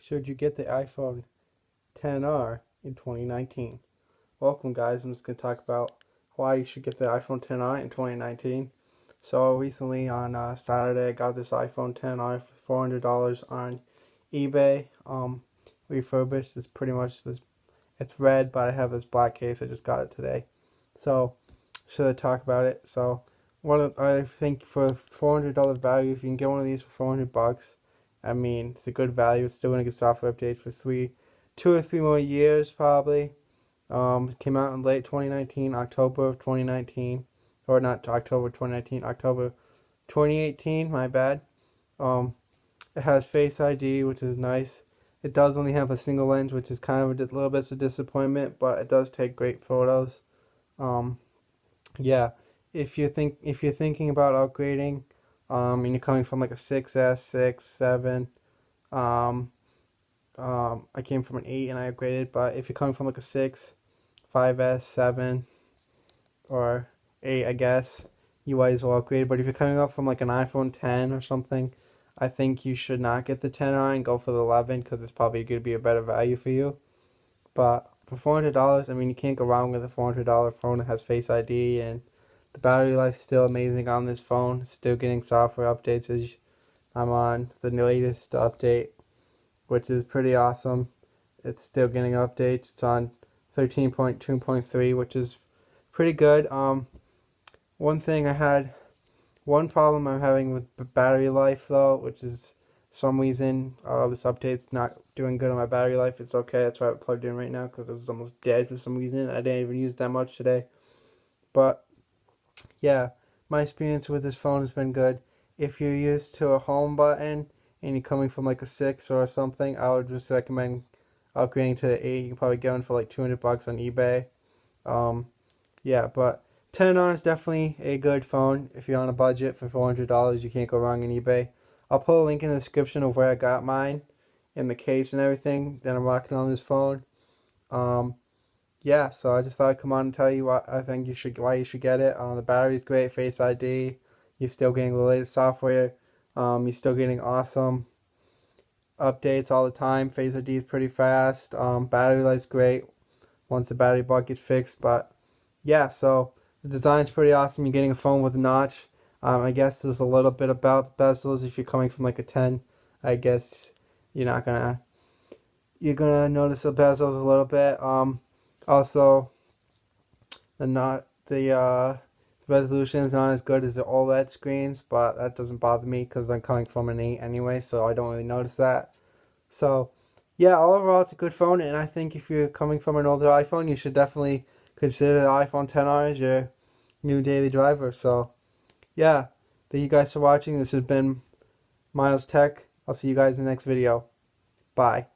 should you get the iPhone XR in 2019? Welcome, guys. I'm just going to talk about why you should get the iPhone XR in 2019. So recently on Saturday, I got this iPhone XR for $400 on eBay. Refurbished. It's pretty much this. It's red, but I have this black case. I just got it today. So should I talk about it? So I think for $400 value, if you can get one of these for $400, I mean, it's a good value. It's still going to get software updates for 2 or 3 more years probably. It came out in late 2019, October of 2019, or not October 2019, October 2018. My bad. It has Face ID, which is nice. It does only have a single lens, which is kind of a little bit of a disappointment, but it does take great photos. Yeah, if you're thinking about upgrading, and you're coming from like a 6S, 6, 7, I came from an 8 and I upgraded, but if you're coming from like a 6, 5S, 7, or 8, I guess, you might as well upgrade. But if you're coming up from like an iPhone 10 or something, I think you should not get the 10R and go for the 11 because it's probably going to be a better value for you. But for $400, I mean, you can't go wrong with a $400 phone that has Face ID, and the battery life's still amazing on this phone. It's still getting software updates as I'm on the latest update, which is pretty awesome. It's still getting updates. It's on 13.2.3, which is pretty good. One problem I'm having with the battery life though, which is for some reason this update's not doing good on my battery life. It's okay. That's why I have it plugged in right now because it was almost dead for some reason. I didn't even use that much today. But yeah, my experience with this phone has been good. If you're used to a home button and you're coming from like a 6 or something, I would just recommend upgrading to the 8. You can probably get one for like $200 on eBay. Yeah, but 10R is definitely a good phone. If you're on a budget for $400, you can't go wrong on eBay. I'll put a link in the description of where I got mine and the case and everything that I'm rocking on this phone. Yeah, so I just thought I'd come on and tell you why you should get it. The battery's great, Face ID. You're still getting the latest software. You're still getting awesome updates all the time. Face ID is pretty fast. Battery life's great once the battery bug gets fixed. But yeah, so the design's pretty awesome. You're getting a phone with a notch. I guess there's a little bit about bezels. If you're coming from like a 10, I guess you're gonna notice the bezels a little bit. Also, the resolution is not as good as the OLED screens, but that doesn't bother me because I'm coming from an 8 anyway, so I don't really notice that. So, yeah, overall it's a good phone, and I think if you're coming from an older iPhone, you should definitely consider the iPhone XR as your new daily driver. So, yeah, thank you guys for watching. This has been Miles Tech. I'll see you guys in the next video. Bye.